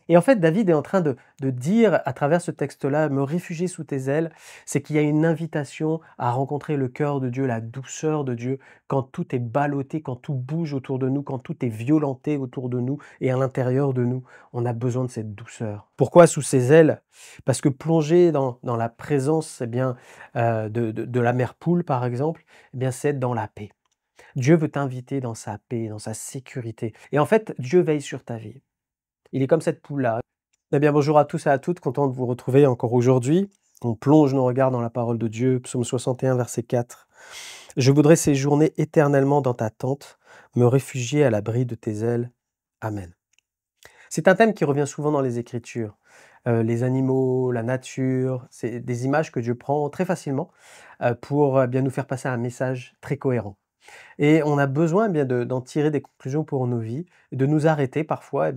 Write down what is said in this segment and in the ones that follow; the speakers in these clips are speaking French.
Et en fait, David est en train de dire à travers ce texte-là, me réfugier sous tes ailes, c'est qu'il y a une invitation à rencontrer le cœur de Dieu, la douceur de Dieu, quand tout est ballotté, quand tout bouge autour de nous, quand tout est violenté autour de nous et à l'intérieur de nous. On a besoin de cette douceur. Pourquoi sous ses ailes? Parce que plonger dans la présence de la mère poule, par exemple, c'est être dans la paix. Dieu veut t'inviter dans sa paix, dans sa sécurité. Et en fait, Dieu veille sur ta vie. Il est comme cette poule-là. Bonjour à tous et à toutes, content de vous retrouver encore aujourd'hui. On plonge nos regards dans la parole de Dieu, psaume 61, verset 4. Je voudrais séjourner éternellement dans ta tente, me réfugier à l'abri de tes ailes. Amen. C'est un thème qui revient souvent dans les Écritures. Les animaux, la nature, c'est des images que Dieu prend très facilement pour bien nous faire passer un message très cohérent. Et on a besoin d'en tirer des conclusions pour nos vies, et de nous arrêter parfois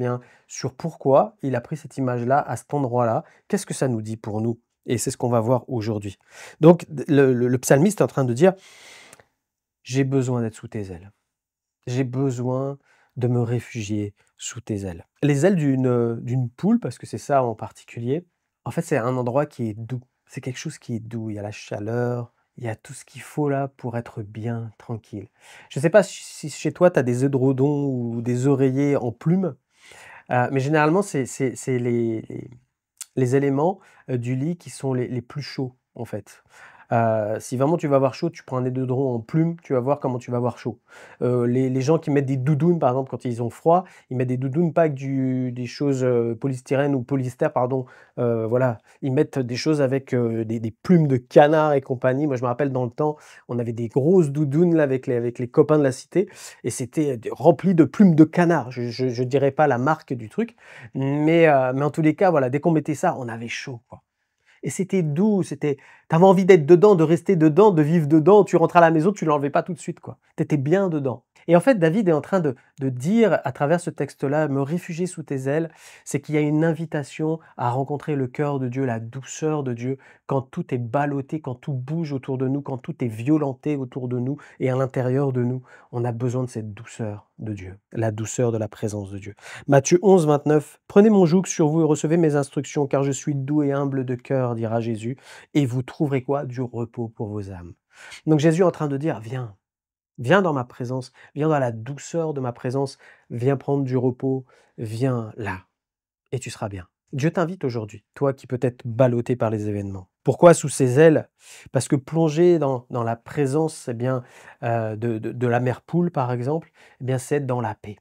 sur pourquoi il a pris cette image-là à cet endroit-là. Qu'est-ce que ça nous dit pour nous? Et c'est ce qu'on va voir aujourd'hui. Donc le psalmiste est en train de dire, j'ai besoin d'être sous tes ailes. J'ai besoin de me réfugier sous tes ailes. Les ailes d'une poule, parce que c'est ça en particulier, en fait, c'est un endroit qui est doux. C'est quelque chose qui est doux. Il y a la chaleur, il y a tout ce qu'il faut là pour être bien tranquille. Je ne sais pas si chez toi, tu as des édredons ou des oreillers en plumes, mais généralement, c'est les éléments du lit qui sont les plus chauds, en fait. Si vraiment tu vas avoir chaud, tu prends un édredon en plume, tu vas voir comment tu vas avoir chaud. Les gens qui mettent des doudounes, par exemple, quand ils ont froid, ils mettent des doudounes pas avec des choses, polystyrène ou polyester, pardon, voilà. Ils mettent des choses avec, des plumes de canard et compagnie. Moi, je me rappelle dans le temps, on avait des grosses doudounes là avec les copains de la cité et c'était rempli de plumes de canard. Je dirais pas la marque du truc, mais en tous les cas, voilà, dès qu'on mettait ça, on avait chaud, quoi. Et c'était doux, t'avais envie d'être dedans, de rester dedans, de vivre dedans. Tu rentrais à la maison, tu l'enlevais pas tout de suite, quoi. Tu étais bien dedans. Et en fait, David est en train de dire à travers ce texte-là, me réfugier sous tes ailes, c'est qu'il y a une invitation à rencontrer le cœur de Dieu, la douceur de Dieu, quand tout est ballotté, quand tout bouge autour de nous, quand tout est violenté autour de nous et à l'intérieur de nous. On a besoin de cette douceur de Dieu, la douceur de la présence de Dieu. Matthieu 11, 29. Prenez mon joug sur vous et recevez mes instructions, car je suis doux et humble de cœur, dira Jésus, et vous trouverez quoi? Du repos pour vos âmes. Donc Jésus est en train de dire, viens, viens dans ma présence, viens dans la douceur de ma présence, viens prendre du repos, viens là, et tu seras bien. Dieu t'invite aujourd'hui, toi qui peux être ballotté par les événements. Pourquoi sous ses ailes? Parce que plonger dans la présence de la mère poule, par exemple, c'est être dans la paix.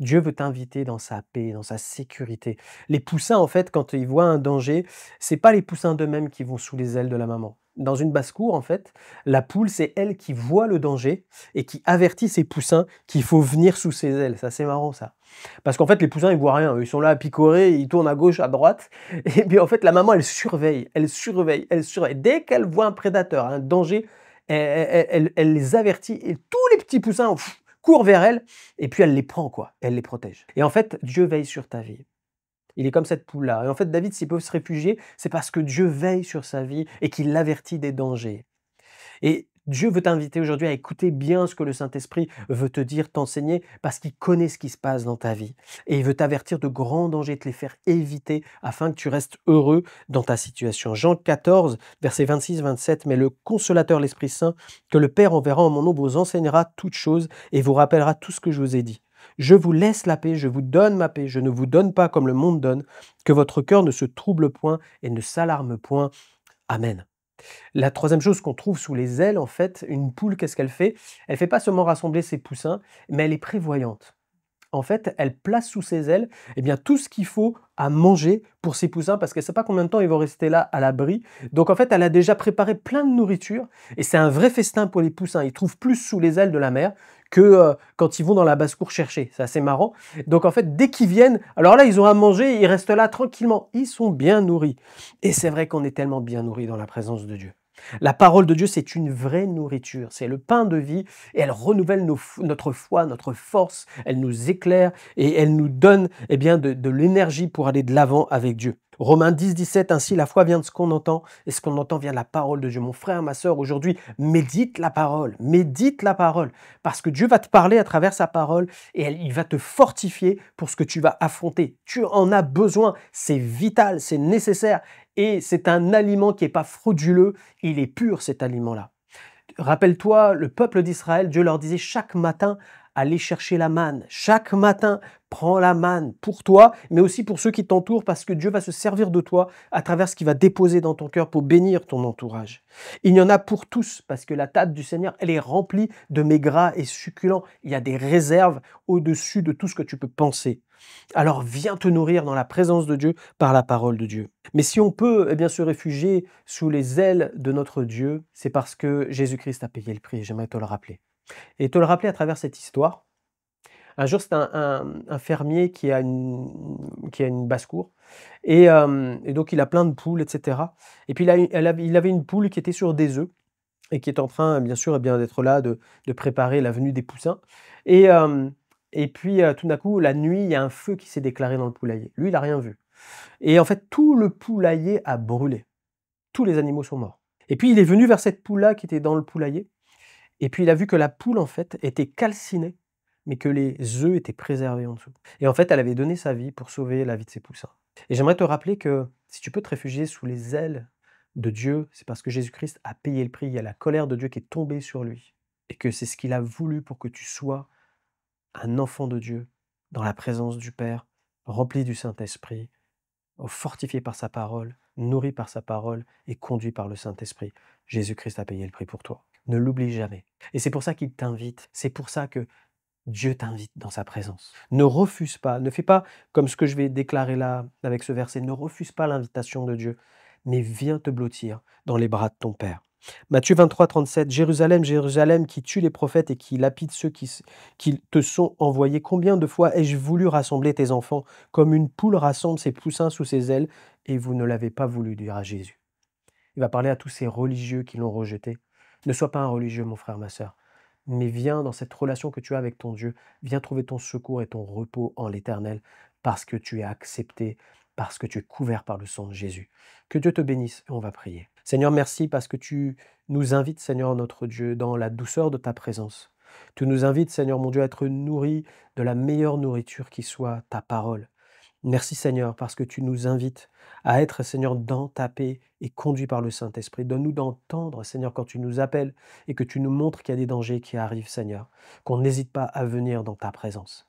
Dieu veut t'inviter dans sa paix, dans sa sécurité. Les poussins, en fait, quand ils voient un danger, c'est pas les poussins d'eux-mêmes qui vont sous les ailes de la maman. Dans une basse-cour, en fait, la poule, c'est elle qui voit le danger et qui avertit ses poussins qu'il faut venir sous ses ailes. C'est assez marrant, ça. Parce qu'en fait, les poussins, ils voient rien. Ils sont là à picorer, ils tournent à gauche, à droite. Et puis, en fait, la maman, elle surveille, elle surveille, elle surveille. Dès qu'elle voit un prédateur, un danger, elle les avertit et tous les petits poussins courent vers elle et puis elle les prend, quoi. Elle les protège. Et en fait, Dieu veille sur ta vie. Il est comme cette poule-là. Et en fait, David, s'il peut se réfugier, c'est parce que Dieu veille sur sa vie et qu'il l'avertit des dangers. Et Dieu veut t'inviter aujourd'hui à écouter bien ce que le Saint-Esprit veut te dire, t'enseigner, parce qu'il connaît ce qui se passe dans ta vie. Et il veut t'avertir de grands dangers, te les faire éviter afin que tu restes heureux dans ta situation. Jean 14, versets 26-27, mais le consolateur, l'Esprit Saint, que le Père enverra en mon nom, vous enseignera toutes choses et vous rappellera tout ce que je vous ai dit. Je vous laisse la paix, je vous donne ma paix, je ne vous donne pas comme le monde donne, que votre cœur ne se trouble point et ne s'alarme point. Amen. La troisième chose qu'on trouve sous les ailes, en fait, une poule, qu'est-ce qu'elle fait? Elle fait pas seulement rassembler ses poussins, mais elle est prévoyante. En fait, elle place sous ses ailes tout ce qu'il faut à manger pour ses poussins parce qu'elle ne sait pas combien de temps ils vont rester là à l'abri. Donc en fait, elle a déjà préparé plein de nourriture et c'est un vrai festin pour les poussins. Ils trouvent plus sous les ailes de la mère que quand ils vont dans la basse-cour chercher. C'est assez marrant. Donc en fait, dès qu'ils viennent, alors là, ils ont à manger, ils restent là tranquillement. Ils sont bien nourris. Et c'est vrai qu'on est tellement bien nourris dans la présence de Dieu. La parole de Dieu, c'est une vraie nourriture, c'est le pain de vie et elle renouvelle notre foi, notre force, elle nous éclaire et elle nous donne de l'énergie pour aller de l'avant avec Dieu. Romains 10, 17, ainsi la foi vient de ce qu'on entend, et ce qu'on entend vient de la parole de Dieu. Mon frère, ma sœur, aujourd'hui, médite la parole, parce que Dieu va te parler à travers sa parole, et il va te fortifier pour ce que tu vas affronter. Tu en as besoin, c'est vital, c'est nécessaire, et c'est un aliment qui n'est pas frauduleux, il est pur cet aliment-là. Rappelle-toi, le peuple d'Israël, Dieu leur disait chaque matin, allez chercher la manne. Chaque matin, prends la manne pour toi, mais aussi pour ceux qui t'entourent, parce que Dieu va se servir de toi à travers ce qu'il va déposer dans ton cœur pour bénir ton entourage. Il y en a pour tous, parce que la table du Seigneur, elle est remplie de mets gras et succulents. Il y a des réserves au-dessus de tout ce que tu peux penser. Alors viens te nourrir dans la présence de Dieu par la parole de Dieu. Mais si on peut bien se réfugier sous les ailes de notre Dieu, c'est parce que Jésus-Christ a payé le prix, j'aimerais te le rappeler. Et te le rappeler à travers cette histoire. Un jour, c'est un fermier qui a une basse-cour et donc il a plein de poules et cetera et puis il avait une poule qui était sur des œufs et qui est en train, bien sûr, d'être là, de préparer la venue des poussins et hem et puis, tout d'un coup, la nuit, il y a un feu qui s'est déclaré dans le poulailler. Lui, il a rien vu et en fait, tout le poulailler a brûlé. Tous les animaux sont morts et puis il est venu vers cette poule-là qui était dans le poulailler et puis il a vu que la poule, en fait, était calcinée, mais que les œufs étaient préservés en dessous. Et en fait, elle avait donné sa vie pour sauver la vie de ses poussins. Et j'aimerais te rappeler que si tu peux te réfugier sous les ailes de Dieu, c'est parce que Jésus-Christ a payé le prix. Il y a la colère de Dieu qui est tombée sur lui. Et que c'est ce qu'il a voulu pour que tu sois un enfant de Dieu, dans la présence du Père, rempli du Saint-Esprit, fortifié par sa parole, nourri par sa parole et conduit par le Saint-Esprit. Jésus-Christ a payé le prix pour toi. Ne l'oublie jamais. Et c'est pour ça qu'il t'invite. C'est pour ça que Dieu t'invite dans sa présence. Ne refuse pas, ne fais pas comme ce que je vais déclarer là avec ce verset. Ne refuse pas l'invitation de Dieu, mais viens te blottir dans les bras de ton Père. Matthieu 23, 37, Jérusalem, Jérusalem, qui tue les prophètes et qui lapide ceux qui te sont envoyés. Combien de fois ai-je voulu rassembler tes enfants comme une poule rassemble ses poussins sous ses ailes, et vous ne l'avez pas voulu, dira Jésus. Il va parler à tous ces religieux qui l'ont rejeté. Ne sois pas un religieux, mon frère, ma sœur, mais viens dans cette relation que tu as avec ton Dieu, viens trouver ton secours et ton repos en l'Éternel, parce que tu es accepté, parce que tu es couvert par le sang de Jésus. Que Dieu te bénisse et on va prier. Seigneur, merci parce que tu nous invites, Seigneur notre Dieu, dans la douceur de ta présence. Tu nous invites, Seigneur mon Dieu, à être nourris de la meilleure nourriture qui soit ta parole. Merci Seigneur, parce que tu nous invites à être, Seigneur, dans ta paix et conduits par le Saint-Esprit. Donne-nous d'entendre, Seigneur, quand tu nous appelles et que tu nous montres qu'il y a des dangers qui arrivent, Seigneur, qu'on n'hésite pas à venir dans ta présence.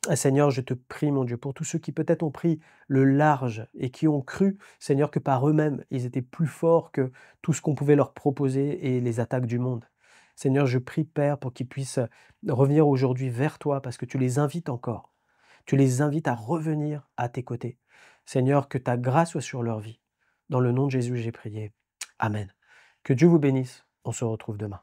Ah, Seigneur, je te prie, mon Dieu, pour tous ceux qui peut-être ont pris le large et qui ont cru, Seigneur, que par eux-mêmes, ils étaient plus forts que tout ce qu'on pouvait leur proposer et les attaques du monde. Seigneur, je prie, Père, pour qu'ils puissent revenir aujourd'hui vers toi parce que tu les invites encore. Tu les invites à revenir à tes côtés. Seigneur, que ta grâce soit sur leur vie. Dans le nom de Jésus, j'ai prié. Amen. Que Dieu vous bénisse. On se retrouve demain.